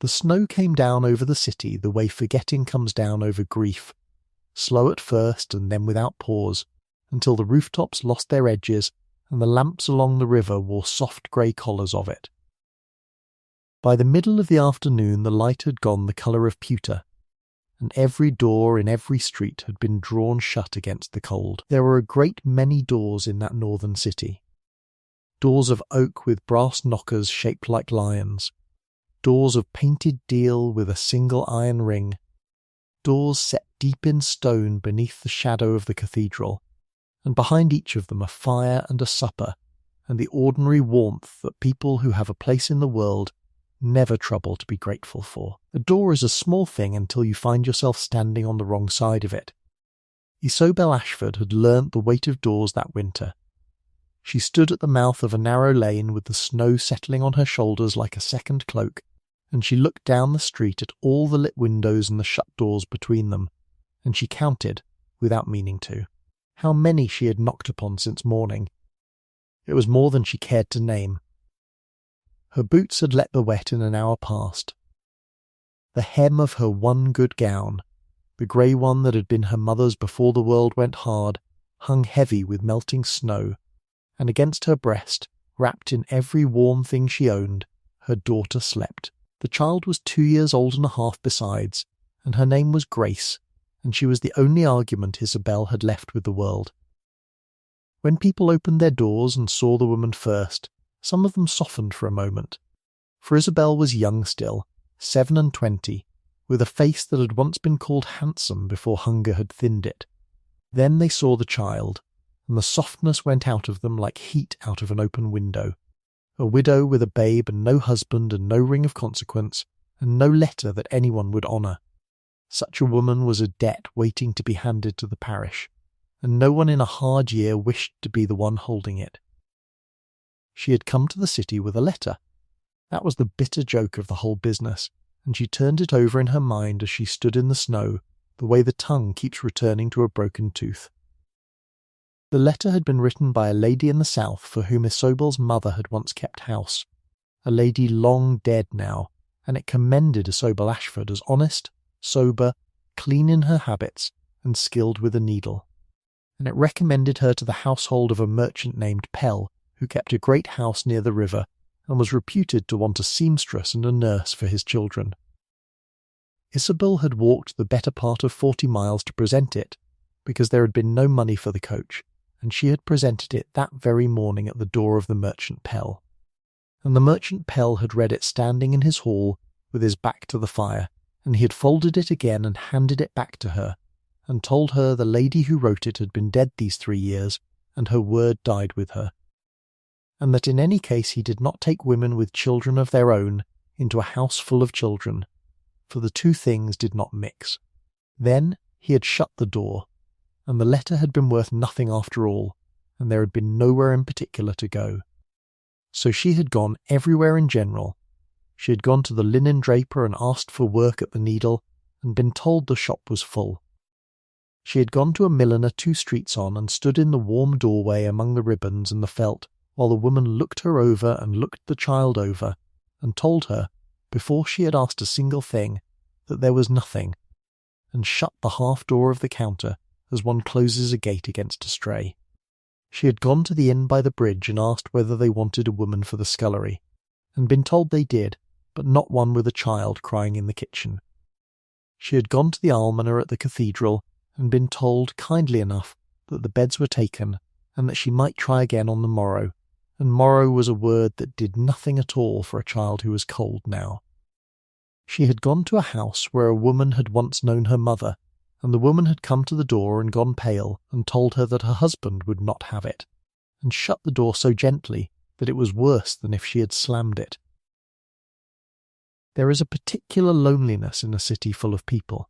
The snow came down over the city the way forgetting comes down over grief, slow at first and then without pause, until the rooftops lost their edges and the lamps along the river wore soft grey collars of it. By the middle of the afternoon the light had gone the colour of pewter, and every door in every street had been drawn shut against the cold. There were a great many doors in that northern city. Doors of oak with brass knockers shaped like lions, doors of painted deal with a single iron ring, doors set deep in stone beneath the shadow of the cathedral, and behind each of them a fire and a supper, and the ordinary warmth that people who have a place in the world never trouble to be grateful for. A door is a small thing until you find yourself standing on the wrong side of it. Isobel Ashford had learnt the weight of doors that winter. She stood at the mouth of a narrow lane with the snow settling on her shoulders like a second cloak, and she looked down the street at all the lit windows and the shut doors between them, and she counted, without meaning to, how many she had knocked upon since morning. It was more than she cared to name. Her boots had let the wet in an hour past. The hem of her one good gown, the grey one that had been her mother's before the world went hard, hung heavy with melting snow, and against her breast, wrapped in every warm thing she owned, her daughter slept. The child was 2 years old and a half besides, and her name was Grace, and she was the only argument Isobel had left with the world. When people opened their doors and saw the woman first, some of them softened for a moment, for Isobel was young still, 27, with a face that had once been called handsome before hunger had thinned it. Then they saw the child, and the softness went out of them like heat out of an open window. A widow with a babe and no husband and no ring of consequence, and no letter that anyone would honour. Such a woman was a debt waiting to be handed to the parish, and no one in a hard year wished to be the one holding it. She had come to the city with a letter. That was the bitter joke of the whole business, and she turned it over in her mind as she stood in the snow, the way the tongue keeps returning to a broken tooth. The letter had been written by a lady in the south for whom Isobel's mother had once kept house, a lady long dead now, and it commended Isobel Ashford as honest, sober, clean in her habits, and skilled with a needle. And it recommended her to the household of a merchant named Pell, who kept a great house near the river, and was reputed to want a seamstress and a nurse for his children. Isobel had walked the better part of 40 miles to present it, because there had been no money for the coach, and she had presented it that very morning at the door of the merchant Pell. And the merchant Pell had read it standing in his hall, with his back to the fire, and he had folded it again and handed it back to her, and told her the lady who wrote it had been dead these 3 years, and her word died with her, and that in any case he did not take women with children of their own into a house full of children, for the two things did not mix. Then he had shut the door, and the letter had been worth nothing after all, and there had been nowhere in particular to go. So she had gone everywhere in general. She had gone to the linen draper and asked for work at the needle, and been told the shop was full. She had gone to a milliner 2 streets on and stood in the warm doorway among the ribbons and the felt, while the woman looked her over and looked the child over, and told her, before she had asked a single thing, that there was nothing, and shut the half door of the counter as one closes a gate against a stray. She had gone to the inn by the bridge and asked whether they wanted a woman for the scullery, and been told they did, but not one with a child crying in the kitchen. She had gone to the almoner at the cathedral and been told, kindly enough, that the beds were taken, and that she might try again on the morrow, and morrow was a word that did nothing at all for a child who was cold now. She had gone to a house where a woman had once known her mother, and the woman had come to the door and gone pale and told her that her husband would not have it, and shut the door so gently that it was worse than if she had slammed it. There is a particular loneliness in a city full of people,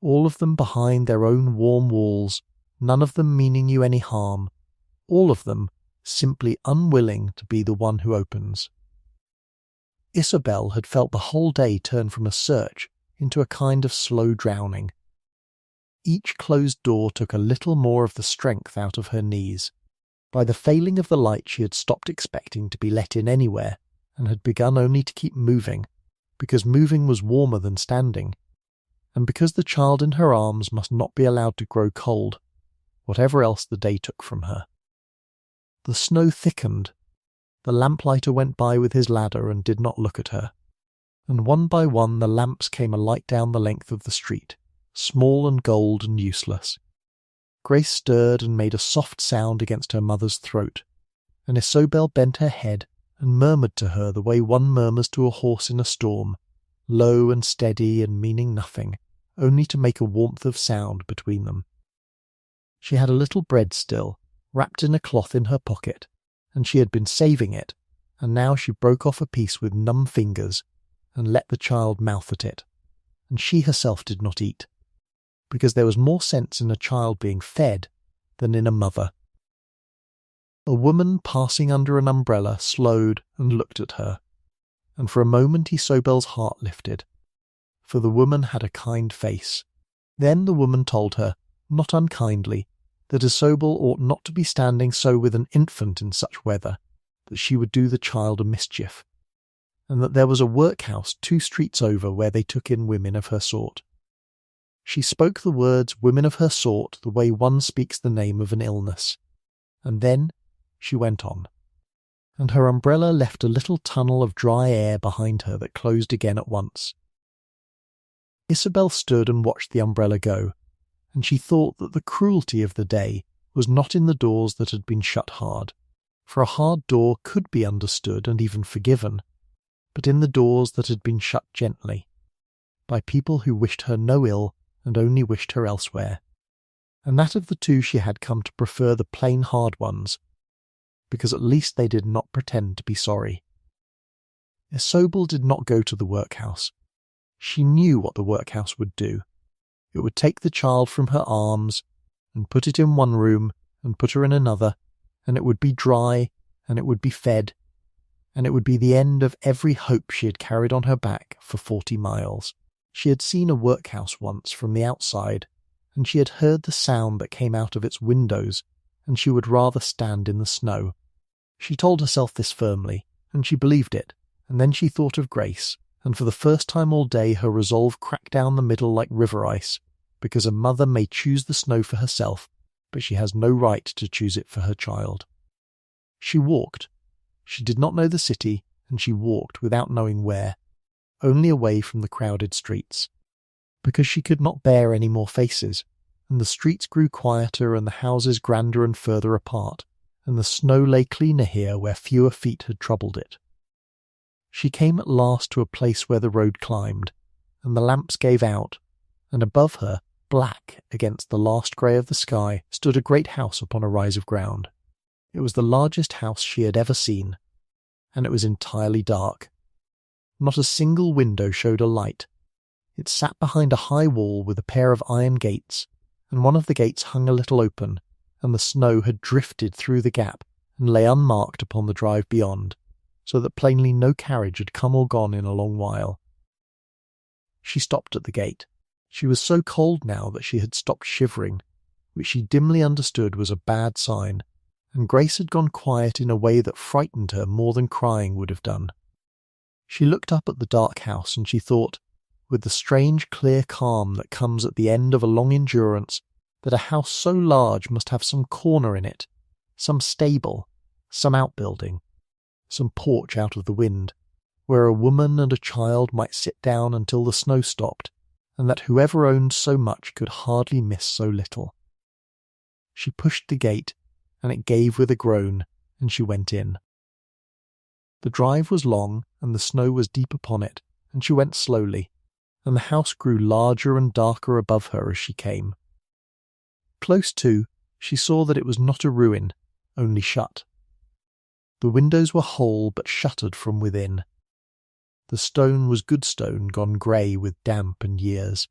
all of them behind their own warm walls, none of them meaning you any harm, all of them simply unwilling to be the one who opens. Isobel had felt the whole day turn from a search into a kind of slow drowning. Each closed door took a little more of the strength out of her knees. By the failing of the light she had stopped expecting to be let in anywhere, and had begun only to keep moving, because moving was warmer than standing, and because the child in her arms must not be allowed to grow cold, whatever else the day took from her. The snow thickened. The lamplighter went by with his ladder and did not look at her, and one by one the lamps came alight down the length of the street, small and gold and useless. Grace stirred and made a soft sound against her mother's throat, and Isobel bent her head and murmured to her the way one murmurs to a horse in a storm, low and steady and meaning nothing, only to make a warmth of sound between them. She had a little bread still, wrapped in a cloth in her pocket, and she had been saving it, and now she broke off a piece with numb fingers and let the child mouth at it, and she herself did not eat, because there was more sense in a child being fed than in a mother. A woman passing under an umbrella slowed and looked at her, and for a moment Isobel's heart lifted, for the woman had a kind face. Then the woman told her, not unkindly, that Isobel ought not to be standing so with an infant in such weather, that she would do the child a mischief, and that there was a workhouse 2 streets over where they took in women of her sort. She spoke the words women of her sort the way one speaks the name of an illness, and then she went on, and her umbrella left a little tunnel of dry air behind her that closed again at once. Isobel stood and watched the umbrella go, and she thought that the cruelty of the day was not in the doors that had been shut hard, for a hard door could be understood and even forgiven, but in the doors that had been shut gently, by people who wished her no ill and only wished her elsewhere, and that of the 2 she had come to prefer the plain hard ones, because at least they did not pretend to be sorry. Isobel did not go to the workhouse. She knew what the workhouse would do. It would take the child from her arms, and put it in one room, and put her in another, and it would be dry, and it would be fed, and it would be the end of every hope she had carried on her back for 40 miles. She had seen a workhouse once from the outside, and she had heard the sound that came out of its windows, and she would rather stand in the snow. She told herself this firmly, and she believed it, and then she thought of Grace, and for the first time all day her resolve cracked down the middle like river ice, because a mother may choose the snow for herself, but she has no right to choose it for her child. She walked. She did not know the city, and she walked without knowing where, only away from the crowded streets, because she could not bear any more faces, and the streets grew quieter and the houses grander and further apart, and the snow lay cleaner here where fewer feet had troubled it. She came at last to a place where the road climbed, and the lamps gave out, and above her, black against the last grey of the sky, stood a great house upon a rise of ground. It was the largest house she had ever seen, and it was entirely dark. Not a single window showed a light. It sat behind a high wall with a pair of iron gates, and one of the gates hung a little open, and the snow had drifted through the gap and lay unmarked upon the drive beyond, so that plainly no carriage had come or gone in a long while. She stopped at the gate. She was so cold now that she had stopped shivering, which she dimly understood was a bad sign, and Grace had gone quiet in a way that frightened her more than crying would have done. She looked up at the dark house, and she thought, with the strange clear calm that comes at the end of a long endurance, that a house so large must have some corner in it, some stable, some outbuilding, some porch out of the wind, where a woman and a child might sit down until the snow stopped, and that whoever owned so much could hardly miss so little. She pushed the gate, and it gave with a groan, and she went in. The drive was long, and the snow was deep upon it, and she went slowly, and the house grew larger and darker above her as she came. Close to, she saw that it was not a ruin, only shut. The windows were whole but shuttered from within. The stone was good stone gone grey with damp and years.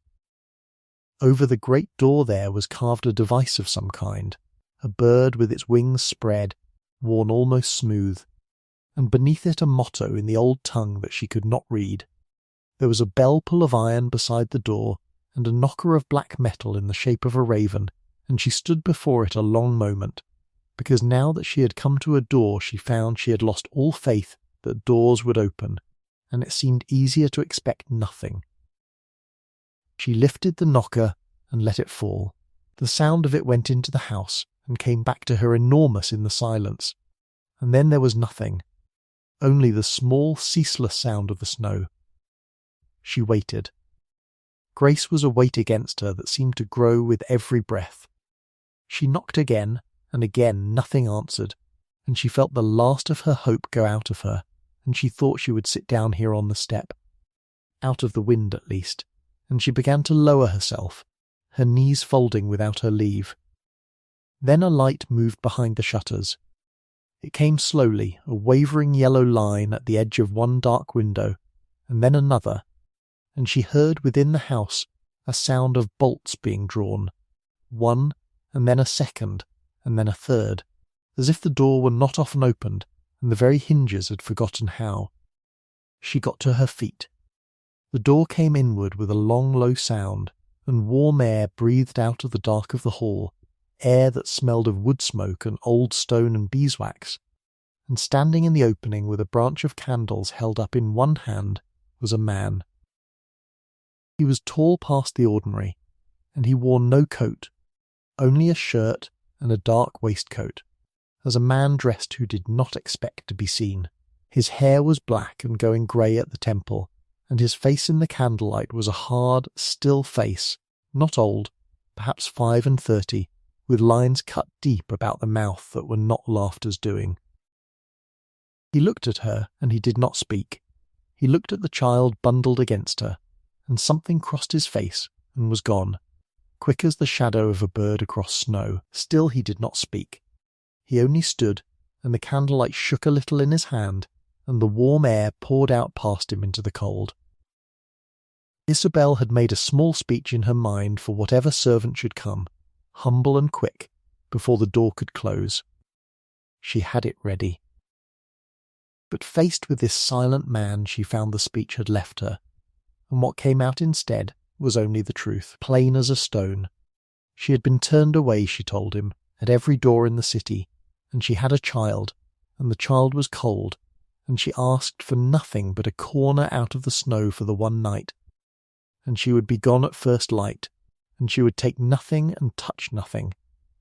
Over the great door there was carved a device of some kind, a bird with its wings spread, worn almost smooth, and beneath it a motto in the old tongue that she could not read. There was a bell-pull of iron beside the door, and a knocker of black metal in the shape of a raven, and she stood before it a long moment, because now that she had come to a door she found she had lost all faith that doors would open, and it seemed easier to expect nothing. She lifted the knocker and let it fall. The sound of it went into the house and came back to her enormous in the silence. And then there was nothing, only the small, ceaseless sound of the snow. She waited. Grace was a weight against her that seemed to grow with every breath. She knocked again, and again nothing answered, and she felt the last of her hope go out of her, and she thought she would sit down here on the step, out of the wind at least, and she began to lower herself, her knees folding without her leave. Then a light moved behind the shutters. It came slowly, a wavering yellow line at the edge of one dark window, and then another, and she heard within the house a sound of bolts being drawn, one, and then a second, and then a third, as if the door were not often opened, and the very hinges had forgotten how. She got to her feet. The door came inward with a long, low sound, and warm air breathed out of the dark of the hall, air that smelled of wood smoke and old stone and beeswax, and standing in the opening with a branch of candles held up in one hand was a man. He was tall past the ordinary, and he wore no coat, only a shirt and a dark waistcoat, as a man dressed who did not expect to be seen. His hair was black and going grey at the temple, and his face in the candlelight was a hard, still face, not old, perhaps 35, with lines cut deep about the mouth that were not laughter's doing. He looked at her, and he did not speak. He looked at the child bundled against her, and something crossed his face and was gone, quick as the shadow of a bird across snow. Still he did not speak. He only stood, and the candlelight shook a little in his hand, and the warm air poured out past him into the cold. Isabel had made a small speech in her mind for whatever servant should come, humble and quick, before the door could close. She had it ready. But faced with this silent man, she found the speech had left her, and what came out instead was only the truth, plain as a stone. She had been turned away, she told him, at every door in the city, and she had a child, and the child was cold, and she asked for nothing but a corner out of the snow for the one night, and she would be gone at first light, and she would take nothing and touch nothing,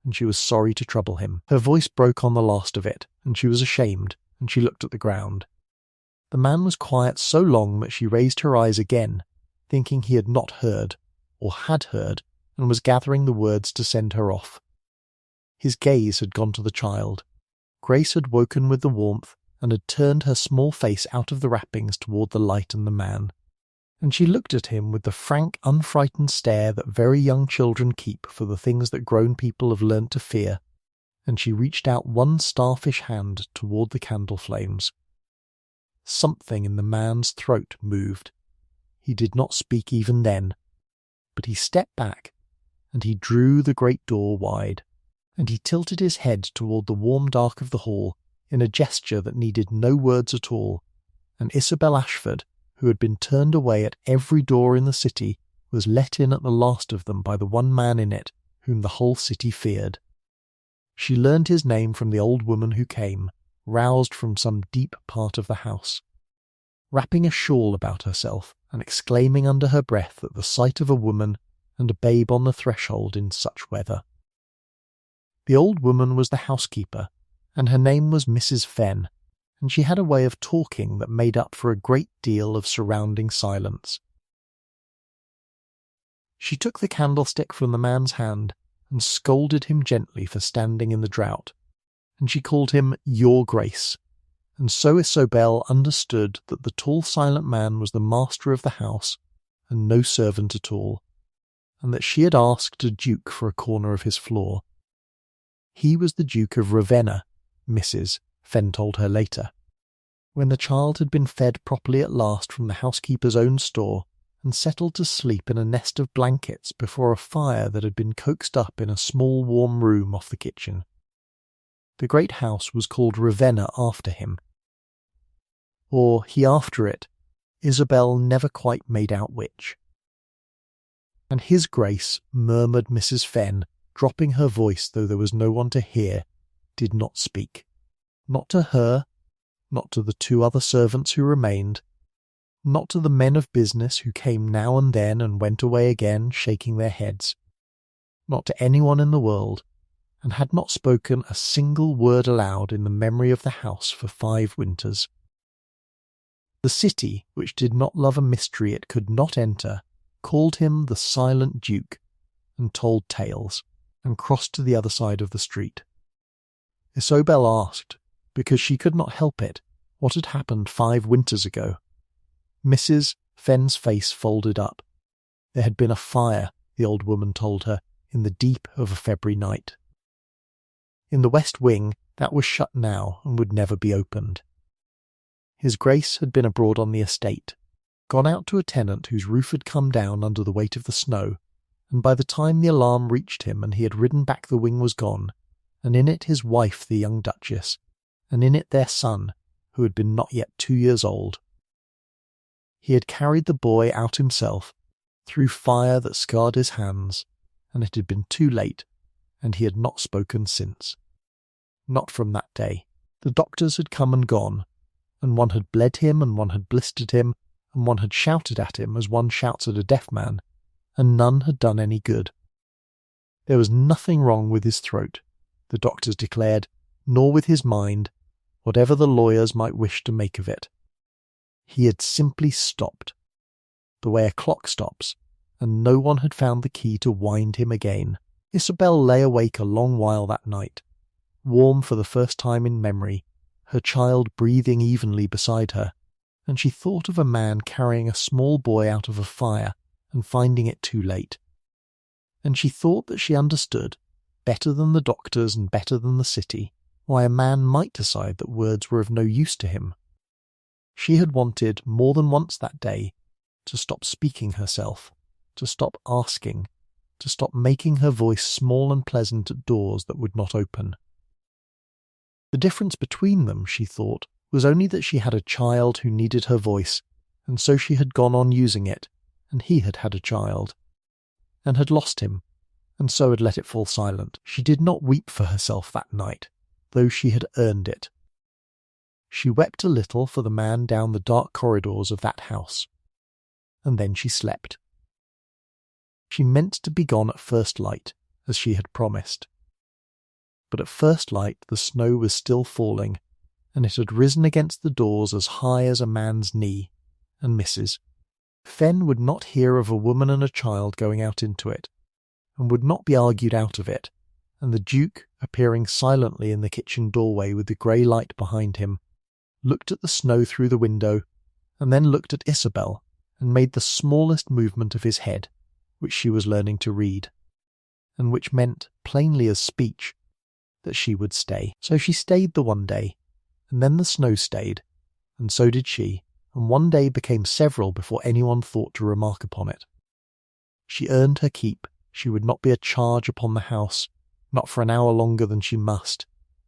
and she was sorry to trouble him. Her voice broke on the last of it, and she was ashamed, and she looked at the ground. The man was quiet so long that she raised her eyes again, thinking he had not heard, or had heard, and was gathering the words to send her off. His gaze had gone to the child. Grace had woken with the warmth, and had turned her small face out of the wrappings toward the light and the man, and she looked at him with the frank, unfrightened stare that very young children keep for the things that grown people have learnt to fear, and she reached out one starfish hand toward the candle flames. Something in the man's throat moved. He did not speak even then, but he stepped back, and he drew the great door wide, and he tilted his head toward the warm dark of the hall in a gesture that needed no words at all, and Isabel Ashford, who had been turned away at every door in the city, was let in at the last of them by the one man in it whom the whole city feared. She learned his name from the old woman who came, roused from some deep part of the house, wrapping a shawl about herself and exclaiming under her breath at the sight of a woman and a babe on the threshold in such weather. The old woman was the housekeeper, and her name was Mrs. Fenn, and she had a way of talking that made up for a great deal of surrounding silence. She took the candlestick from the man's hand and scolded him gently for standing in the draught, and she called him Your Grace, and so Isobel understood that the tall silent man was the master of the house and no servant at all, and that she had asked a duke for a corner of his floor. He was the Duke of Ravenna, Mrs. Fenn told her later. When the child had been fed properly at last from the housekeeper's own store, and settled to sleep in a nest of blankets before a fire that had been coaxed up in a small warm room off the kitchen. The great house was called Ravenna after him, or he after it, Isabel never quite made out which. And his Grace, murmured Mrs. Fenn, dropping her voice though there was no one to hear, did not speak. Not to her, not to the two other servants who remained, not to the men of business who came now and then and went away again shaking their heads, not to anyone in the world, and had not spoken a single word aloud in the memory of the house for 5 winters. The city, which did not love a mystery it could not enter, called him the Silent Duke, and told tales, and crossed to the other side of the street. Isobel asked, because she could not help it, what had happened 5 winters ago. Mrs. Fenn's face folded up. There had been a fire, the old woman told her, in the deep of a February night. In the west wing, that was shut now and would never be opened. His Grace had been abroad on the estate, gone out to a tenant whose roof had come down under the weight of the snow, and by the time the alarm reached him and he had ridden back the wing was gone, and in it his wife the young Duchess, and in it their son, who had been not yet 2 years old. He had carried the boy out himself, through fire that scarred his hands, and it had been too late, and he had not spoken since. Not from that day. The doctors had come and gone, and one had bled him and one had blistered him, and one had shouted at him as one shouts at a deaf man, and none had done any good. There was nothing wrong with his throat, the doctors declared, nor with his mind, whatever the lawyers might wish to make of it. He had simply stopped, the way a clock stops, and no one had found the key to wind him again. Isobel lay awake a long while that night, warm for the first time in memory, her child breathing evenly beside her, and she thought of a man carrying a small boy out of a fire and finding it too late. And she thought that she understood, better than the doctors and better than the city, why a man might decide that words were of no use to him. She had wanted, more than once that day, to stop speaking herself, to stop asking, to stop making her voice small and pleasant at doors that would not open. The difference between them, she thought, was only that she had a child who needed her voice, and so she had gone on using it, and he had had a child, and had lost him, and so had let it fall silent. She did not weep for herself that night, though she had earned it. She wept a little for the man down the dark corridors of that house, and then she slept. She meant to be gone at first light, as she had promised. But at first light the snow was still falling, and it had risen against the doors as high as a man's knee, and Mrs. Fenn would not hear of a woman and a child going out into it, and would not be argued out of it, and the Duke, appearing silently in the kitchen doorway with the grey light behind him, looked at the snow through the window, and then looked at Isobel, and made the smallest movement of his head, which she was learning to read, and which meant, plainly as speech, that she would stay. So she stayed the one day, and then the snow stayed, and so did she, and one day became several before anyone thought to remark upon it. She earned her keep. She would not be a charge upon the house, not for an hour longer than she must,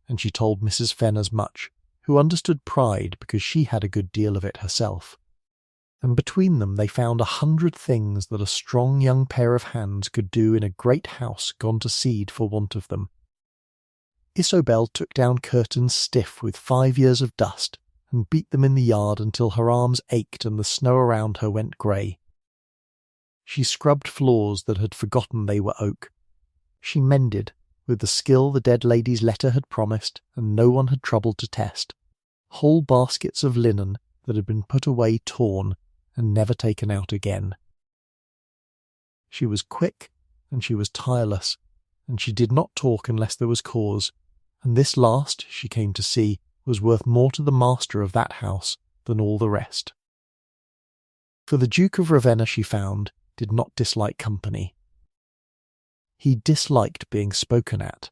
and she told Mrs. Fenn as much, who understood pride because she had a good deal of it herself. And between them they found 100 things that a strong young pair of hands could do in a great house gone to seed for want of them. Isobel took down curtains stiff with 5 years of dust, and beat them in the yard until her arms ached and the snow around her went grey. She scrubbed floors that had forgotten they were oak. She mended, with the skill the dead lady's letter had promised and no one had troubled to test, whole baskets of linen that had been put away torn and never taken out again. She was quick, and she was tireless, and she did not talk unless there was cause, and this last, she came to see, was worth more to the master of that house than all the rest. For the Duke of Ravenna, she found, did not dislike company. He disliked being spoken at.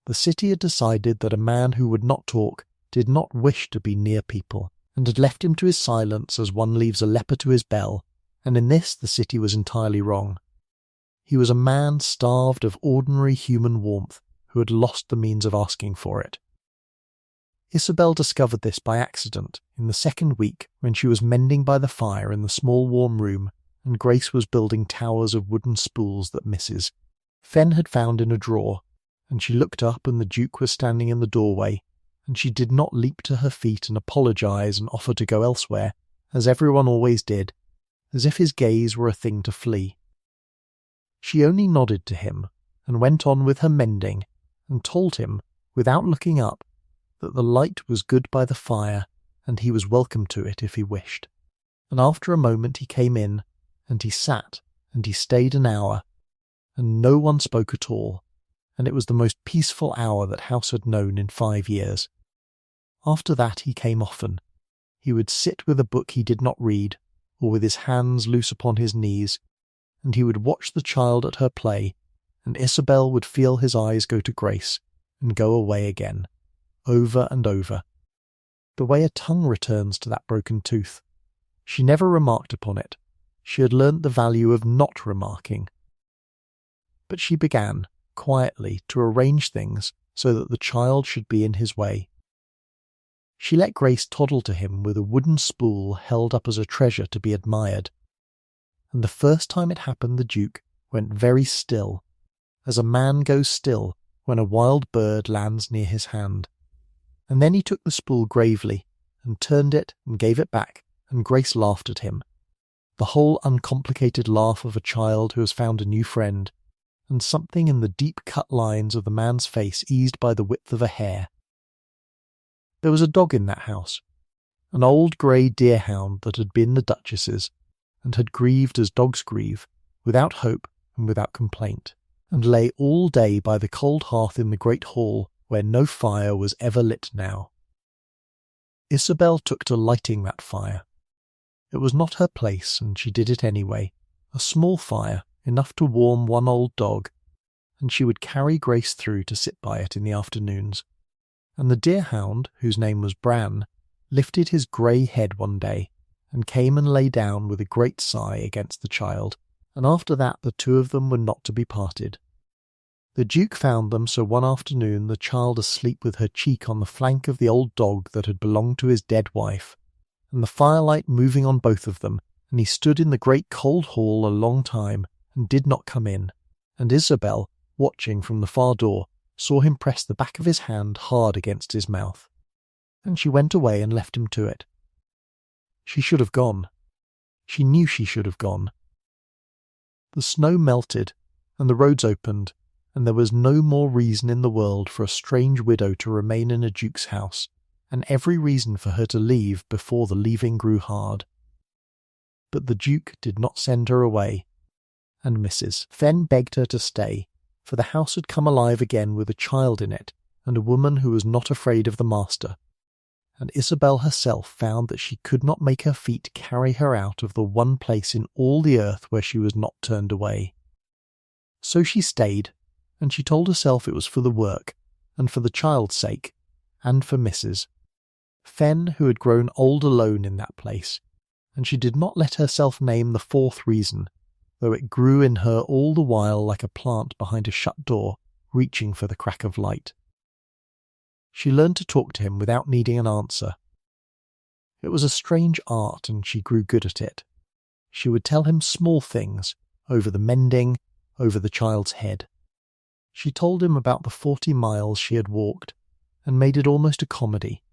The city had decided that a man who would not talk did not wish to be near people, and had left him to his silence as one leaves a leper to his bell, and in this the city was entirely wrong. He was a man starved of ordinary human warmth, who had lost the means of asking for it. Isobel discovered this by accident in the second week when she was mending by the fire in the small warm room, and Grace was building towers of wooden spools that Mrs. Fenn had found in a drawer, and she looked up and the Duke was standing in the doorway, and she did not leap to her feet and apologise and offer to go elsewhere, as everyone always did, as if his gaze were a thing to flee. She only nodded to him and went on with her mending, and told him, without looking up, that the light was good by the fire and he was welcome to it if he wished. And after a moment he came in, and he sat, and he stayed an hour, and no one spoke at all, and it was the most peaceful hour that House had known in 5 years. After that he came often. He would sit with a book he did not read, or with his hands loose upon his knees, and he would watch the child at her play, and Isabel would feel his eyes go to Grace, and go away again, over and over, the way a tongue returns to that broken tooth. She never remarked upon it. She had learnt the value of not remarking. But she began, quietly, to arrange things so that the child should be in his way. She let Grace toddle to him with a wooden spool held up as a treasure to be admired. And the first time it happened the Duke went very still, as a man goes still when a wild bird lands near his hand. And then he took the spool gravely, and turned it and gave it back, and Grace laughed at him, the whole uncomplicated laugh of a child who has found a new friend, and something in the deep-cut lines of the man's face eased by the width of a hair. There was a dog in that house, an old grey deerhound that had been the Duchess's, and had grieved as dogs grieve, without hope and without complaint, and lay all day by the cold hearth in the great hall, where no fire was ever lit now. Isabel took to lighting that fire. It was not her place, and she did it anyway, a small fire, enough to warm one old dog, and she would carry Grace through to sit by it in the afternoons. And the deerhound, whose name was Bran, lifted his grey head one day, and came and lay down with a great sigh against the child, and after that the two of them were not to be parted. The Duke found them so one afternoon, the child asleep with her cheek on the flank of the old dog that had belonged to his dead wife, and the firelight moving on both of them, and he stood in the great cold hall a long time, and did not come in, and Isabel, watching from the far door, saw him press the back of his hand hard against his mouth, and she went away and left him to it. She should have gone. She knew she should have gone. The snow melted, and the roads opened, and there was no more reason in the world for a strange widow to remain in a duke's house, and every reason for her to leave before the leaving grew hard. But the Duke did not send her away, and Mrs. Fenn begged her to stay, for the house had come alive again with a child in it, and a woman who was not afraid of the master, and Isabel herself found that she could not make her feet carry her out of the one place in all the earth where she was not turned away. So she stayed, and she told herself it was for the work, and for the child's sake, and for Mrs. Fenn, who had grown old alone in that place, and she did not let herself name the fourth reason, though it grew in her all the while like a plant behind a shut door, reaching for the crack of light. She learned to talk to him without needing an answer. It was a strange art, and she grew good at it. She would tell him small things, over the mending, over the child's head. She told him about the 40 miles she had walked, and made it almost a comedy,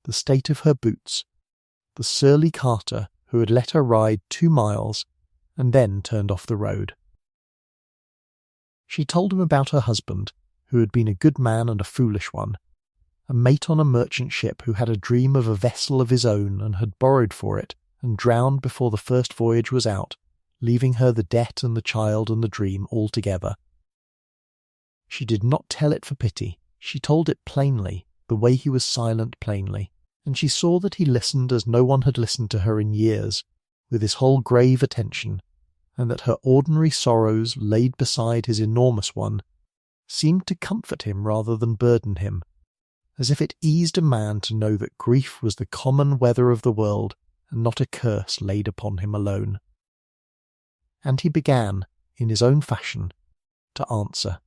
the state of her boots, the surly carter who had let her ride 2 miles, and then turned off the road. She told him about her husband, who had been a good man and a foolish one, a mate on a merchant ship who had a dream of a vessel of his own and had borrowed for it, and drowned before the first voyage was out, leaving her the debt and the child and the dream altogether. She did not tell it for pity. She told it plainly, the way he was silent plainly, and she saw that he listened as no one had listened to her in years, with his whole grave attention, and that her ordinary sorrows, laid beside his enormous one, seemed to comfort him rather than burden him, as if it eased a man to know that grief was the common weather of the world, and not a curse laid upon him alone. And he began, in his own fashion, to answer.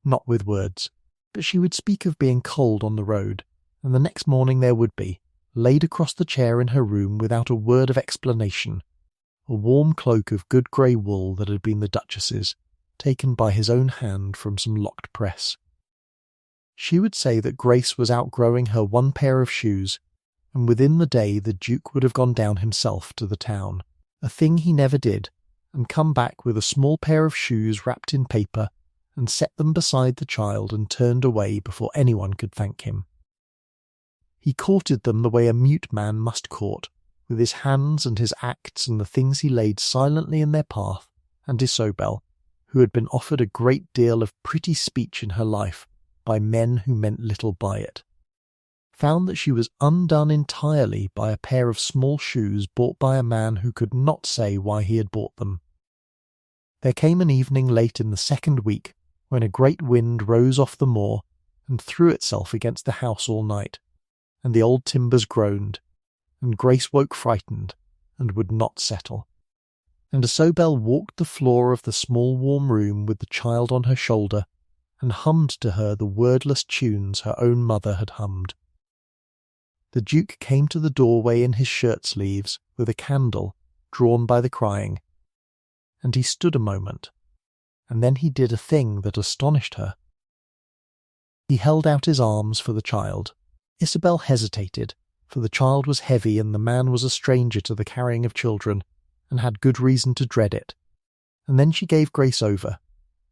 Not with words, but she would speak of being cold on the road, and the next morning there would be, laid across the chair in her room without a word of explanation, a warm cloak of good grey wool that had been the Duchess's, taken by his own hand from some locked press. She would say that Grace was outgrowing her one pair of shoes, and within the day the Duke would have gone down himself to the town, a thing he never did, and come back with a small pair of shoes wrapped in paper and set them beside the child and turned away before anyone could thank him. He courted them the way a mute man must court, with his hands and his acts and the things he laid silently in their path, and Isobel, who had been offered a great deal of pretty speech in her life by men who meant little by it, found that she was undone entirely by a pair of small shoes bought by a man who could not say why he had bought them. There came an evening late in the second week when a great wind rose off the moor and threw itself against the house all night, and the old timbers groaned, and Grace woke frightened and would not settle. And Isobel walked the floor of the small warm room with the child on her shoulder and hummed to her the wordless tunes her own mother had hummed. The Duke came to the doorway in his shirt-sleeves with a candle drawn by the crying, and he stood a moment, and then he did a thing that astonished her. He held out his arms for the child. Isobel hesitated, for the child was heavy and the man was a stranger to the carrying of children, and had good reason to dread it. And then she gave Grace over,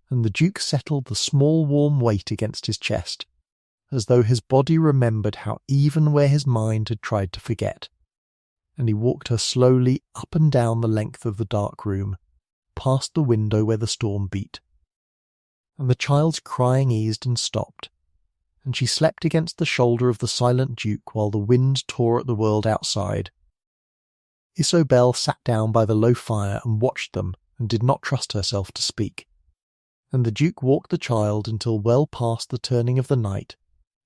and the Duke settled the small warm weight against his chest, as though his body remembered how even where his mind had tried to forget, and he walked her slowly up and down the length of the dark room, past the window where the storm beat. And the child's crying eased and stopped, and she slept against the shoulder of the silent Duke while the wind tore at the world outside. Isobel sat down by the low fire and watched them and did not trust herself to speak, and the Duke walked the child until well past the turning of the night,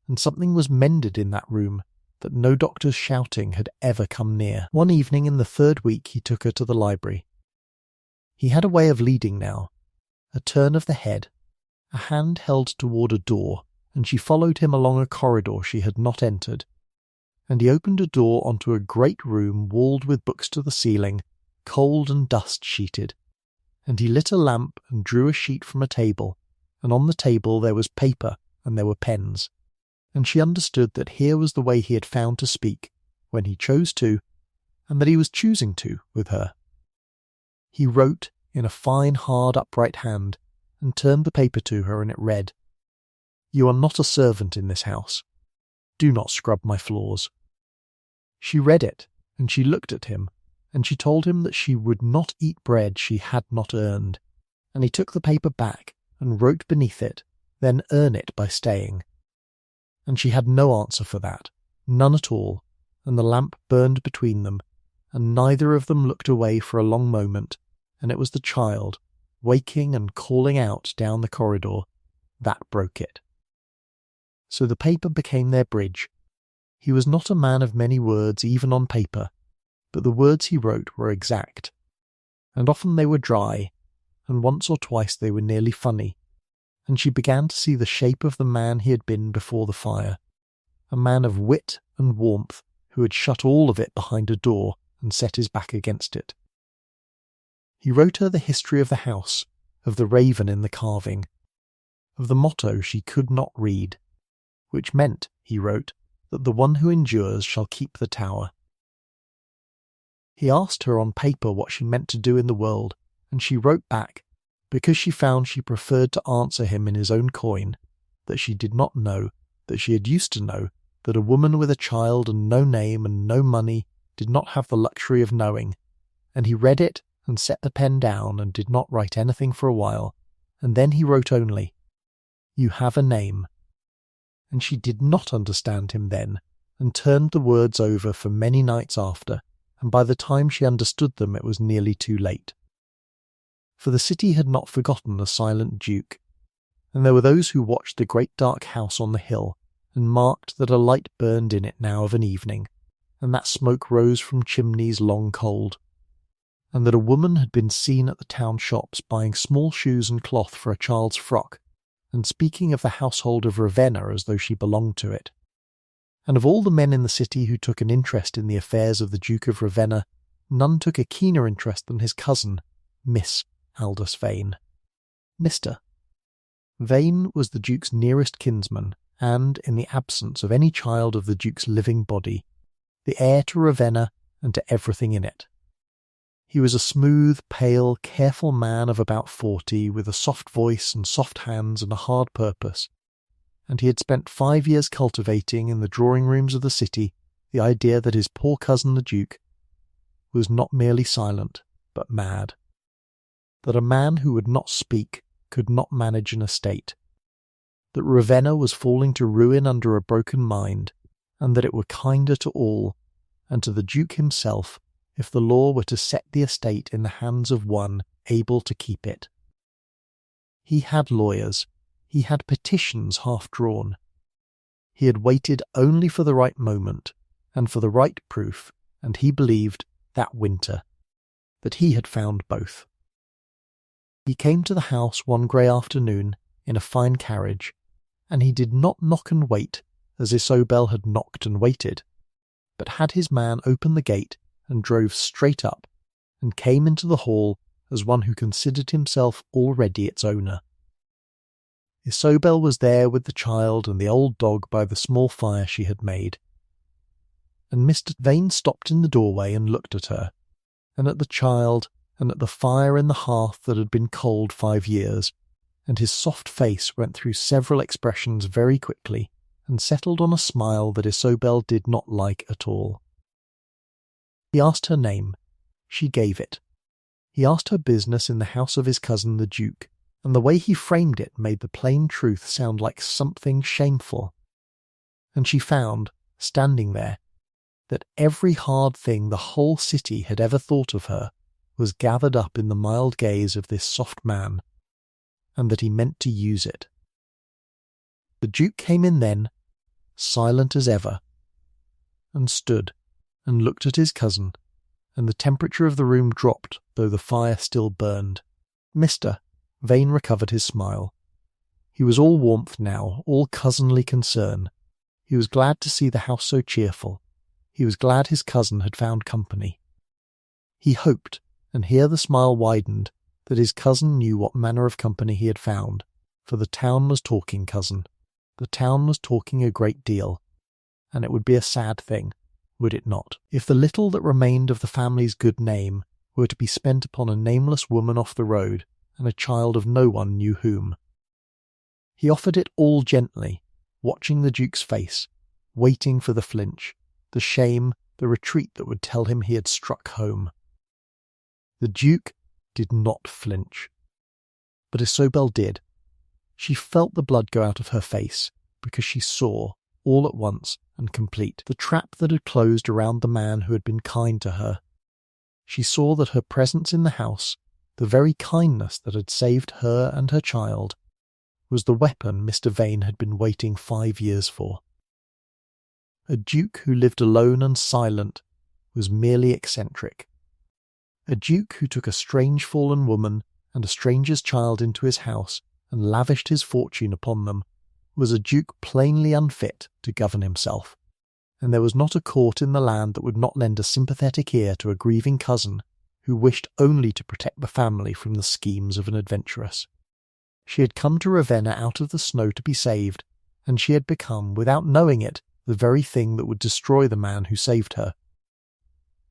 and something was mended in that room that no doctor's shouting had ever come near. One evening in the third week he took her to the library. He had a way of leading now, a turn of the head, a hand held toward a door, and she followed him along a corridor she had not entered, and he opened a door onto a great room walled with books to the ceiling, cold and dust-sheeted, and he lit a lamp and drew a sheet from a table, and on the table there was paper and there were pens, and she understood that here was the way he had found to speak, when he chose to, and that he was choosing to, with her. He wrote in a fine, hard, upright hand, and turned the paper to her, and it read, "You are not a servant in this house. Do not scrub my floors." She read it, and she looked at him, and she told him that she would not eat bread she had not earned, and he took the paper back and wrote beneath it, "Then earn it by staying." And she had no answer for that, none at all, and the lamp burned between them, and neither of them looked away for a long moment, and it was the child, waking and calling out down the corridor, that broke it. So the paper became their bridge. He was not a man of many words even on paper, but the words he wrote were exact, and often they were dry, and once or twice they were nearly funny, and she began to see the shape of the man he had been before the fire, a man of wit and warmth who had shut all of it behind a door and set his back against it. He wrote her the history of the house, of the raven in the carving, of the motto she could not read, which meant, he wrote, that the one who endures shall keep the tower. He asked her on paper what she meant to do in the world, and she wrote back, because she found she preferred to answer him in his own coin, that she did not know, that she had used to know, that a woman with a child and no name and no money did not have the luxury of knowing, and he read it and set the pen down and did not write anything for a while, and then he wrote only, "You have a name." And she did not understand him then, and turned the words over for many nights after, and by the time she understood them it was nearly too late. For the city had not forgotten the silent Duke, and there were those who watched the great dark house on the hill, and marked that a light burned in it now of an evening, and that smoke rose from chimneys long cold, and that a woman had been seen at the town shops buying small shoes and cloth for a child's frock, and speaking of the household of Ravenna as though she belonged to it. And of all the men in the city who took an interest in the affairs of the Duke of Ravenna, none took a keener interest than his cousin, Miss Aldous Vane. Mr. Vane was the Duke's nearest kinsman, and, in the absence of any child of the Duke's living body, the heir to Ravenna and to everything in it. He was a smooth, pale, careful man of about 40, with a soft voice and soft hands and a hard purpose, and he had spent 5 years cultivating in the drawing rooms of the city the idea that his poor cousin the Duke was not merely silent, but mad. That a man who would not speak could not manage an estate. That Ravenna was falling to ruin under a broken mind, and that it were kinder to all, and to the Duke himself, if the law were to set the estate in the hands of one able to keep it. He had lawyers, he had petitions half drawn. He had waited only for the right moment, and for the right proof, and he believed, that winter, that he had found both. He came to the house one grey afternoon in a fine carriage, and he did not knock and wait as Isobel had knocked and waited, but had his man open the gate and drove straight up, and came into the hall as one who considered himself already its owner. Isobel was there with the child and the old dog by the small fire she had made, and Mr. Vane stopped in the doorway and looked at her, and at the child, and at the fire in the hearth that had been cold 5 years, and his soft face went through several expressions very quickly, and settled on a smile that Isobel did not like at all. He asked her name. She gave it. He asked her business in the house of his cousin the Duke, and the way he framed it made the plain truth sound like something shameful. And she found, standing there, that every hard thing the whole city had ever thought of her was gathered up in the mild gaze of this soft man, and that he meant to use it. The Duke came in then, silent as ever, and stood and looked at his cousin, and the temperature of the room dropped, though the fire still burned. Mr. Vane recovered his smile. He was all warmth now, all cousinly concern. He was glad to see the house so cheerful. He was glad his cousin had found company. He hoped, and here the smile widened, that his cousin knew what manner of company he had found, for the town was talking, cousin. The town was talking a great deal, and it would be a sad thing, would it not, if the little that remained of the family's good name were to be spent upon a nameless woman off the road, and a child of no one knew whom. He offered it all gently, watching the Duke's face, waiting for the flinch, the shame, the retreat that would tell him he had struck home. The Duke did not flinch. But Isobel did. She felt the blood go out of her face, because she saw, all at once and complete, the trap that had closed around the man who had been kind to her. She saw that her presence in the house, the very kindness that had saved her and her child, was the weapon Mr. Vane had been waiting 5 years for. A duke who lived alone and silent was merely eccentric. A duke who took a strange fallen woman and a stranger's child into his house and lavished his fortune upon them was a duke plainly unfit to govern himself, and there was not a court in the land that would not lend a sympathetic ear to a grieving cousin who wished only to protect the family from the schemes of an adventuress. She had come to Ravenna out of the snow to be saved, and she had become, without knowing it, the very thing that would destroy the man who saved her.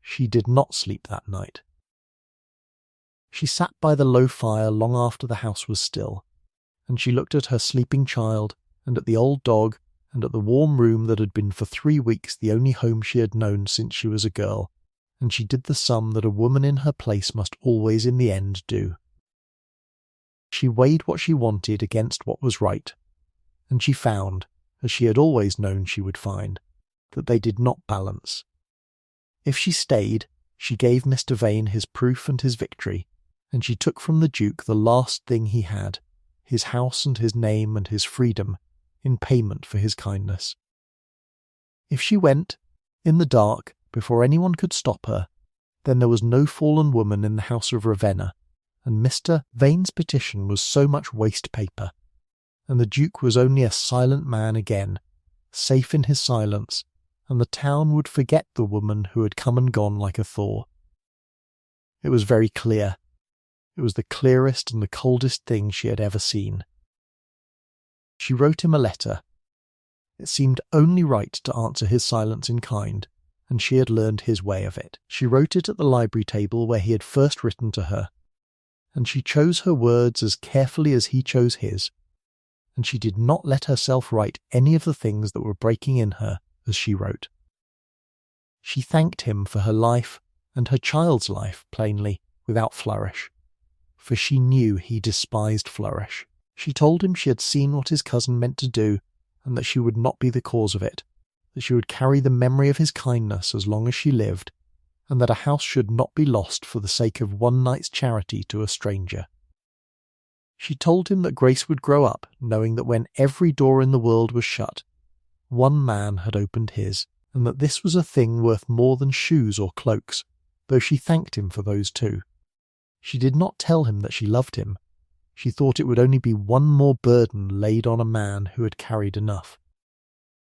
She did not sleep that night. She sat by the low fire long after the house was still, and she looked at her sleeping child, and at the old dog, and at the warm room that had been for 3 weeks the only home she had known since she was a girl, and she did the sum that a woman in her place must always in the end do. She weighed what she wanted against what was right, and she found, as she had always known she would find, that they did not balance. If she stayed, she gave Mr. Vane his proof and his victory, and she took from the Duke the last thing he had, his house and his name and his freedom, in payment for his kindness. If she went, in the dark, before anyone could stop her, then there was no fallen woman in the house of Ravenna, and Mr. Vane's petition was so much waste paper, and the Duke was only a silent man again, safe in his silence, and the town would forget the woman who had come and gone like a thaw. It was very clear. It was the clearest and the coldest thing she had ever seen. She wrote him a letter. It seemed only right to answer his silence in kind, and she had learned his way of it. She wrote it at the library table where he had first written to her, and she chose her words as carefully as he chose his, and she did not let herself write any of the things that were breaking in her as she wrote. She thanked him for her life and her child's life, plainly, without flourish, for she knew he despised flourish. She told him she had seen what his cousin meant to do, and that she would not be the cause of it, that she would carry the memory of his kindness as long as she lived, and that a house should not be lost for the sake of one night's charity to a stranger. She told him that Grace would grow up knowing that when every door in the world was shut, one man had opened his, and that this was a thing worth more than shoes or cloaks, though she thanked him for those too. She did not tell him that she loved him. She thought it would only be one more burden laid on a man who had carried enough.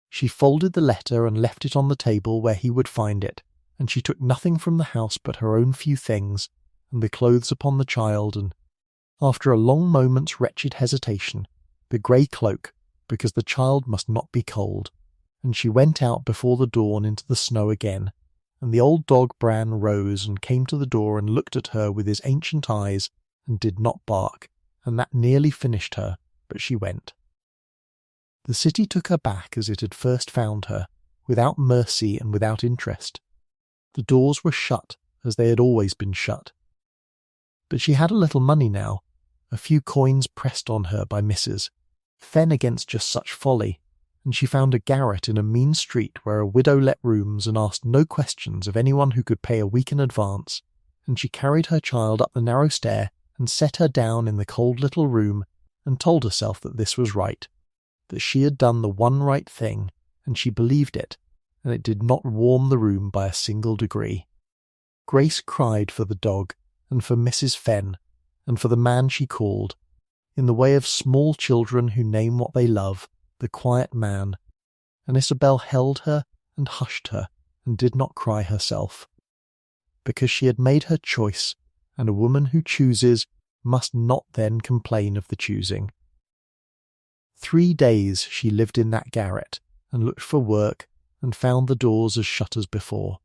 She folded the letter and left it on the table where he would find it, and she took nothing from the house but her own few things, and the clothes upon the child, and, after a long moment's wretched hesitation, the grey cloak, because the child must not be cold, and she went out before the dawn into the snow again, and the old dog Bran rose and came to the door and looked at her with his ancient eyes, and did not bark, and that nearly finished her, but she went. The city took her back as it had first found her, without mercy and without interest. The doors were shut, as they had always been shut. But she had a little money now, a few coins pressed on her by Mrs. Fenn against just such folly, and she found a garret in a mean street where a widow let rooms and asked no questions of anyone who could pay a week in advance, and she carried her child up the narrow stair and set her down in the cold little room and told herself that this was right, that she had done the one right thing, and she believed it, and it did not warm the room by a single degree. Grace cried for the dog, and for Mrs. Fenn, and for the man she called, in the way of small children who name what they love, the quiet man, and Isabel held her and hushed her, and did not cry herself, because she had made her choice, and a woman who chooses must not then complain of the choosing. 3 days she lived in that garret, and looked for work, and found the doors as shut as before,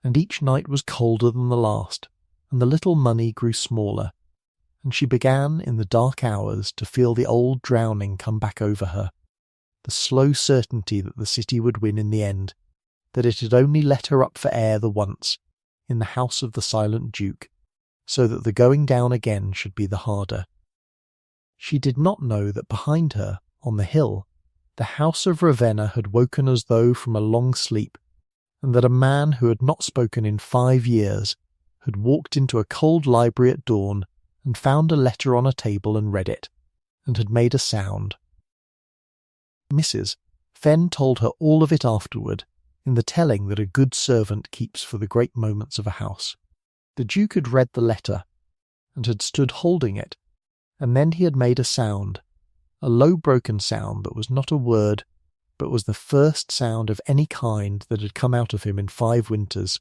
and each night was colder than the last, and the little money grew smaller, and she began in the dark hours to feel the old drowning come back over her, the slow certainty that the city would win in the end, that it had only let her up for air the once, in the house of the Silent Duke, so that the going down again should be the harder. She did not know that behind her, on the hill, the house of Ravenna had woken as though from a long sleep, and that a man who had not spoken in 5 years had walked into a cold library at dawn and found a letter on a table and read it, and had made a sound. Mrs. Fenn told her all of it afterward, in the telling that a good servant keeps for the great moments of a house. The Duke had read the letter, and had stood holding it, and then he had made a sound, a low broken sound that was not a word, but was the first sound of any kind that had come out of him in 5 winters,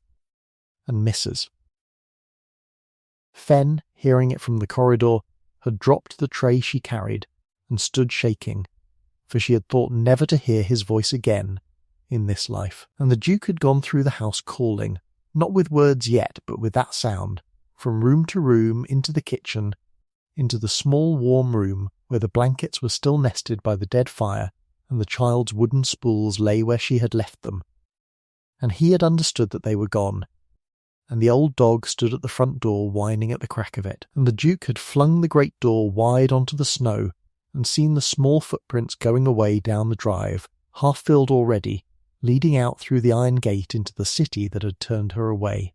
and Mrs. Fenn, hearing it from the corridor, had dropped the tray she carried, and stood shaking, for she had thought never to hear his voice again in this life. And the Duke had gone through the house calling, not with words yet, but with that sound, from room to room, into the kitchen, into the small warm room where the blankets were still nested by the dead fire, and the child's wooden spools lay where she had left them. And he had understood that they were gone, and the old dog stood at the front door whining at the crack of it, and the Duke had flung the great door wide onto the snow, and seen the small footprints going away down the drive, half filled already, leading out through the iron gate into the city that had turned her away.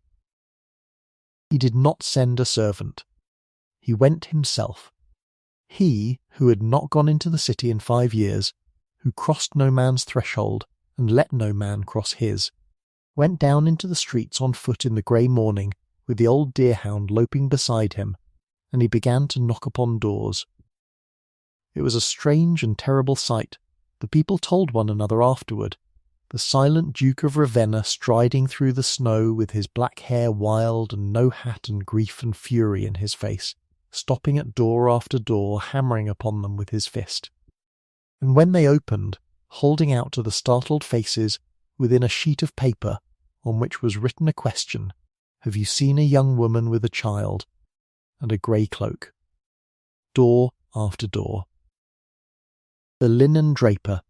He did not send a servant. He went himself. He, who had not gone into the city in 5 years, who crossed no man's threshold, and let no man cross his, went down into the streets on foot in the grey morning, with the old deerhound loping beside him, and he began to knock upon doors. It was a strange and terrible sight. The people told one another afterward. The Silent Duke of Ravenna striding through the snow with his black hair wild and no hat and grief and fury in his face, stopping at door after door, hammering upon them with his fist. And when they opened, holding out to the startled faces, within a sheet of paper, on which was written a question, "Have you seen a young woman with a child?" and a grey cloak. Door after door. The linen draper.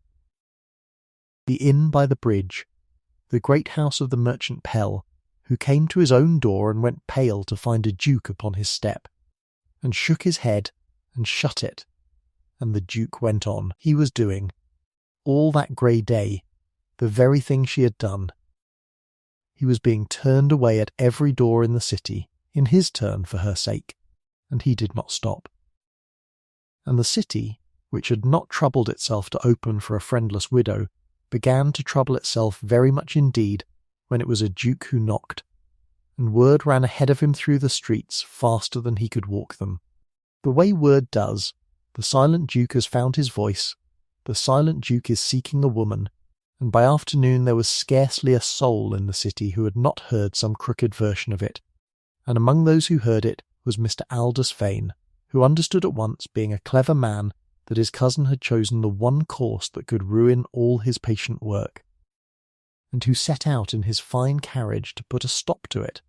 The inn by the bridge. The great house of the merchant Pell, who came to his own door and went pale to find a duke upon his step, and shook his head and shut it. And the duke went on. He was doing, all that grey day, the very thing she had done. He was being turned away at every door in the city, in his turn for her sake, and he did not stop. And the city, which had not troubled itself to open for a friendless widow, began to trouble itself very much indeed when it was a duke who knocked, and word ran ahead of him through the streets faster than he could walk them. The way word does, the Silent Duke has found his voice, the Silent Duke is seeking a woman, and by afternoon there was scarcely a soul in the city who had not heard some crooked version of it, and among those who heard it was Mr. Aldous Vane, who understood at once, being a clever man, that his cousin had chosen the one course that could ruin all his patient work, and who set out in his fine carriage to put a stop to it,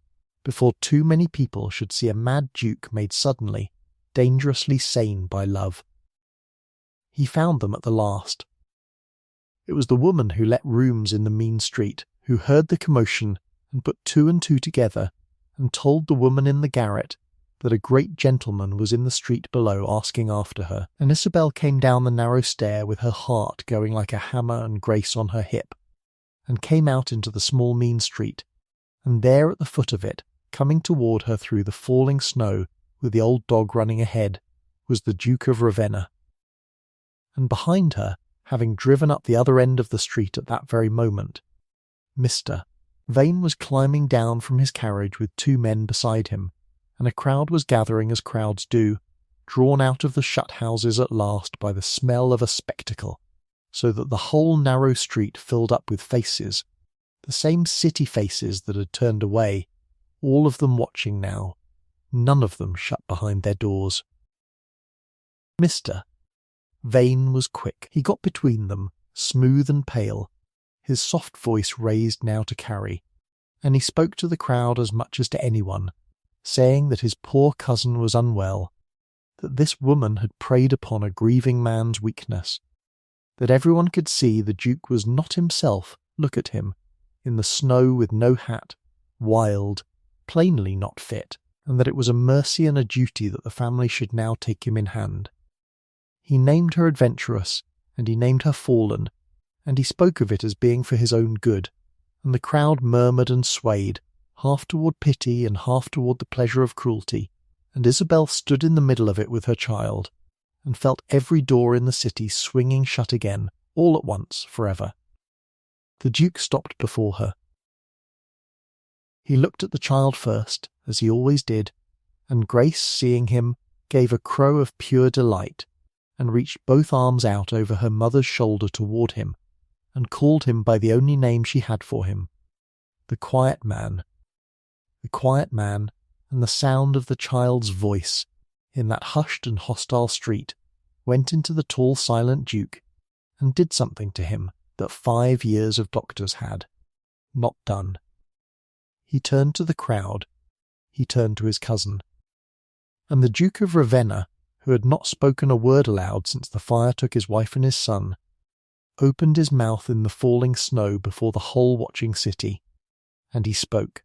before too many people should see a mad duke made suddenly, dangerously sane by love. He found them at the last. It was the woman who let rooms in the mean street, who heard the commotion and put two and two together, and told the woman in the garret that a great gentleman was in the street below asking after her, and Isabel came down the narrow stair with her heart going like a hammer and Grace on her hip, and came out into the small mean street, and there at the foot of it, coming toward her through the falling snow, with the old dog running ahead, was the Duke of Ravenna. And behind her, having driven up the other end of the street at that very moment, Mr. Vane was climbing down from his carriage with two men beside him, and a crowd was gathering as crowds do, drawn out of the shut houses at last by the smell of a spectacle, so that the whole narrow street filled up with faces, the same city faces that had turned away, all of them watching now, none of them shut behind their doors. Mr. Vane was quick. He got between them, smooth and pale, his soft voice raised now to carry, and he spoke to the crowd as much as to anyone, saying that his poor cousin was unwell, that this woman had preyed upon a grieving man's weakness, that everyone could see the Duke was not himself, look at him, in the snow with no hat, wild, plainly not fit, and that it was a mercy and a duty that the family should now take him in hand. He named her adventurous, and he named her fallen, and he spoke of it as being for his own good, and the crowd murmured and swayed, half toward pity and half toward the pleasure of cruelty, and Isabel stood in the middle of it with her child, and felt every door in the city swinging shut again, all at once, forever. The Duke stopped before her. He looked at the child first, as he always did, and Grace, seeing him, gave a crow of pure delight, and reached both arms out over her mother's shoulder toward him, and called him by the only name she had for him, the quiet man. The quiet man, and the sound of the child's voice, in that hushed and hostile street, went into the tall Silent Duke, and did something to him that 5 years of doctors had not done. He turned to the crowd, he turned to his cousin, and the Duke of Ravenna, who had not spoken a word aloud since the fire took his wife and his son, opened his mouth in the falling snow before the whole watching city, and he spoke.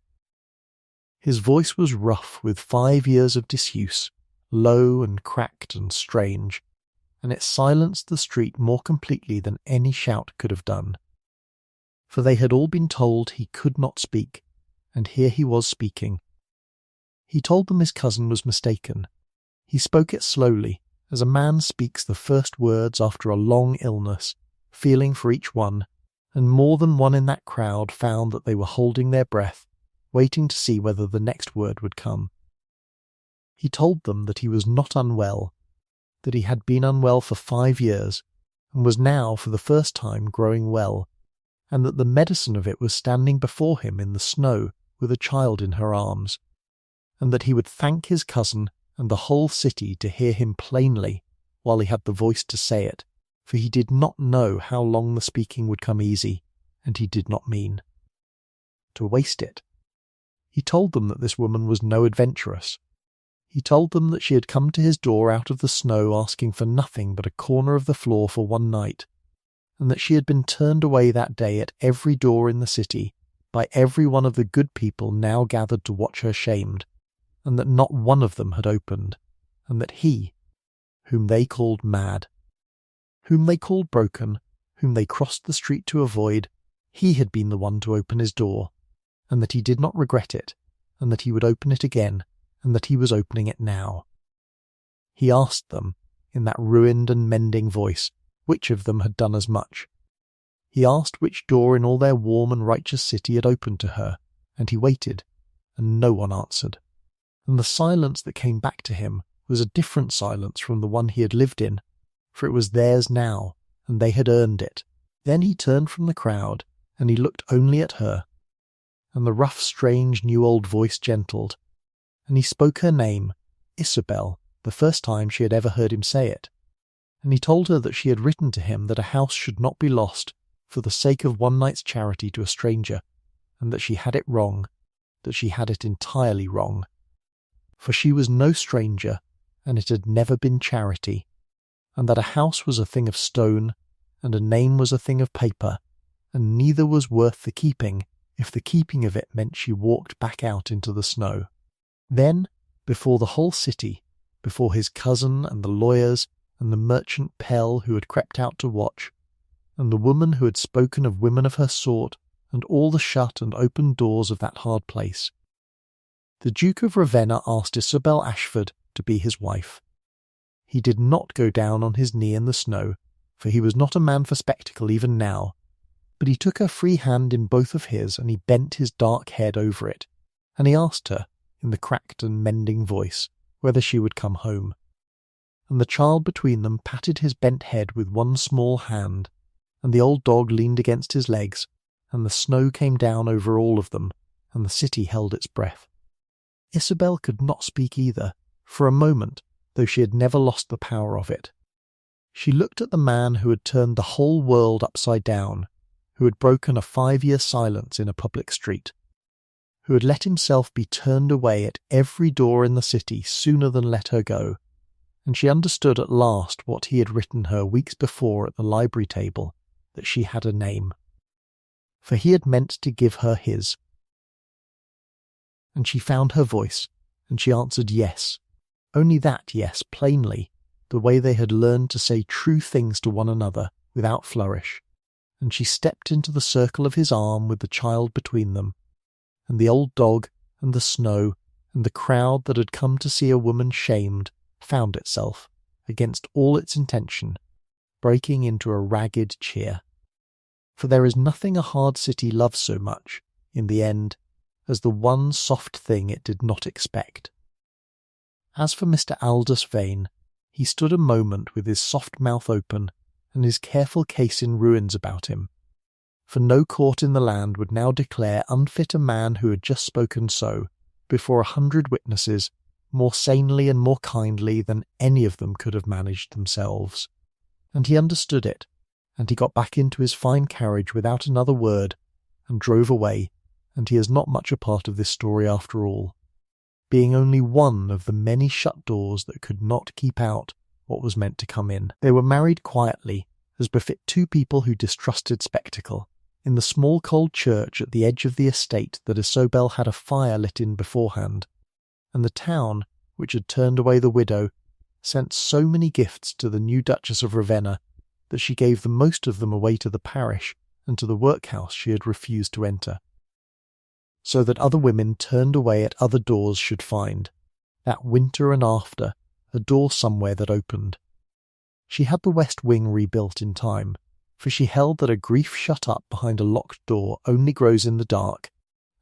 His voice was rough with 5 years of disuse, low and cracked and strange, and it silenced the street more completely than any shout could have done. For they had all been told he could not speak, and here he was speaking. He told them his cousin was mistaken. He spoke it slowly, as a man speaks the first words after a long illness, feeling for each one, and more than one in that crowd found that they were holding their breath, waiting to see whether the next word would come. He told them that he was not unwell, that he had been unwell for 5 years, and was now for the first time growing well, and that the medicine of it was standing before him in the snow with a child in her arms, and that he would thank his cousin and the whole city to hear him plainly while he had the voice to say it, for he did not know how long the speaking would come easy, and he did not mean. to waste it. He told them that this woman was no adventuress. He told them that she had come to his door out of the snow asking for nothing but a corner of the floor for one night, and that she had been turned away that day at every door in the city by every one of the good people now gathered to watch her shamed, and that not one of them had opened, and that he, whom they called mad, whom they called broken, whom they crossed the street to avoid, he had been the one to open his door, and that he did not regret it, and that he would open it again, and that he was opening it now. He asked them, in that ruined and mending voice, which of them had done as much. He asked which door in all their warm and righteous city had opened to her, and he waited, and no one answered. And the silence that came back to him was a different silence from the one he had lived in, for it was theirs now, and they had earned it. Then he turned from the crowd, and he looked only at her, and the rough, strange, new old voice gentled, and he spoke her name, Isabel, the first time she had ever heard him say it. And he told her that she had written to him that a house should not be lost for the sake of one night's charity to a stranger, and that she had it wrong, that she had it entirely wrong. For she was no stranger, and it had never been charity, and that a house was a thing of stone, and a name was a thing of paper, and neither was worth the keeping, if the keeping of it meant she walked back out into the snow. Then, before the whole city, before his cousin and the lawyers, and the merchant Pell who had crept out to watch, and the woman who had spoken of women of her sort, and all the shut and open doors of that hard place, the Duke of Ravenna asked Isabel Ashford to be his wife. He did not go down on his knee in the snow, for he was not a man for spectacle even now, but he took her free hand in both of his, and he bent his dark head over it, and he asked her, in the cracked and mending voice, whether she would come home. And the child between them patted his bent head with one small hand, and the old dog leaned against his legs, and the snow came down over all of them, and the city held its breath. Isabel could not speak either, for a moment, though she had never lost the power of it. She looked at the man who had turned the whole world upside down, who had broken a 5-year silence in a public street, who had let himself be turned away at every door in the city sooner than let her go, and she understood at last what he had written her weeks before at the library table, that she had a name. For he had meant to give her his. And she found her voice, and she answered yes, only that yes, plainly, the way they had learned to say true things to one another, without flourish, and she stepped into the circle of his arm with the child between them, and the old dog, and the snow, and the crowd that had come to see a woman shamed, found itself, against all its intention, breaking into a ragged cheer. For there is nothing a hard city loves so much, in the end, as the one soft thing it did not expect. As for Mr. Aldous Vane, he stood a moment with his soft mouth open, and his careful case in ruins about him, for no court in the land would now declare unfit a man who had just spoken so, before 100 witnesses, more sanely and more kindly than any of them could have managed themselves. And he understood it, and he got back into his fine carriage without another word, and drove away, and he is not much a part of this story after all, being only one of the many shut doors that could not keep out what was meant to come in. They were married quietly, as befit two people who distrusted spectacle, in the small cold church at the edge of the estate that Isobel had a fire lit in beforehand, and the town, which had turned away the widow, sent so many gifts to the new Duchess of Ravenna that she gave the most of them away to the parish and to the workhouse she had refused to enter, so that other women turned away at other doors should find, that winter and after, a door somewhere that opened. She had the west wing rebuilt in time, for she held that a grief shut up behind a locked door only grows in the dark,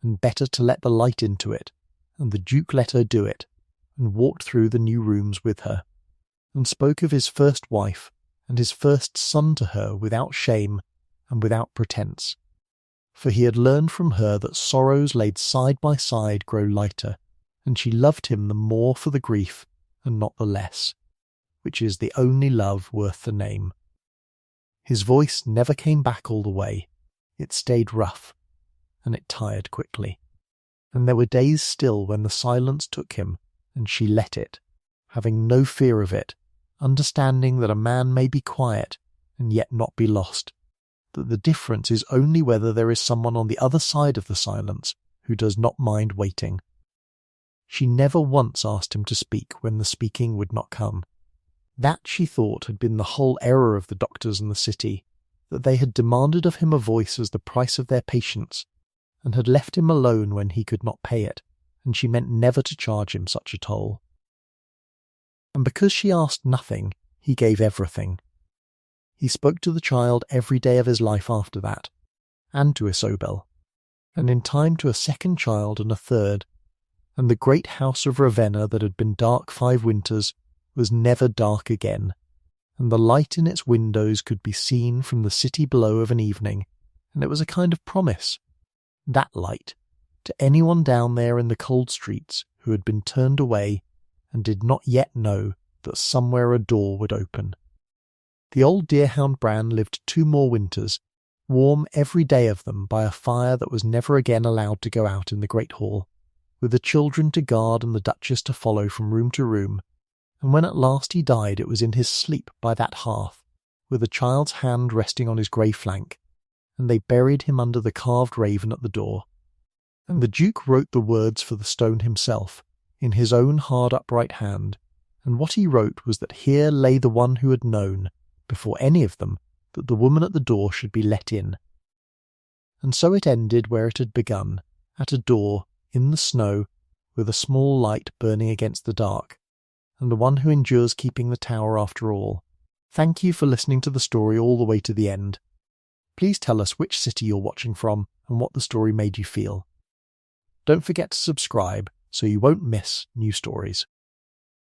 and better to let the light into it, and the Duke let her do it, and walked through the new rooms with her, and spoke of his first wife and his first son to her without shame and without pretence, for he had learned from her that sorrows laid side by side grow lighter, and she loved him the more for the grief and not the less, which is the only love worth the name. His voice never came back all the way, it stayed rough, and it tired quickly. And there were days still when the silence took him, and she let it, having no fear of it, understanding that a man may be quiet and yet not be lost, that the difference is only whether there is someone on the other side of the silence who does not mind waiting. She never once asked him to speak when the speaking would not come. That, she thought, had been the whole error of the doctors in the city, that they had demanded of him a voice as the price of their patience, and had left him alone when he could not pay it, and she meant never to charge him such a toll. And because she asked nothing, he gave everything. He spoke to the child every day of his life after that, and to Isobel, and in time to a second child and a third, and the great house of Ravenna that had been dark 5 winters was never dark again, and the light in its windows could be seen from the city below of an evening, and it was a kind of promise, that light, to anyone down there in the cold streets who had been turned away and did not yet know that somewhere a door would open. The old deerhound Bran lived 2 more winters, warm every day of them by a fire that was never again allowed to go out in the great hall, with the children to guard and the Duchess to follow from room to room, and when at last he died it was in his sleep by that hearth, with the child's hand resting on his grey flank, and they buried him under the carved raven at the door. And the Duke wrote the words for the stone himself, in his own hard upright hand, and what he wrote was that here lay the one who had known, before any of them, that the woman at the door should be let in. And so it ended where it had begun, at a door, in the snow, with a small light burning against the dark, and the one who endures keeping the tower after all. Thank you for listening to the story all the way to the end. Please tell us which city you're watching from and what the story made you feel. Don't forget to subscribe so you won't miss new stories.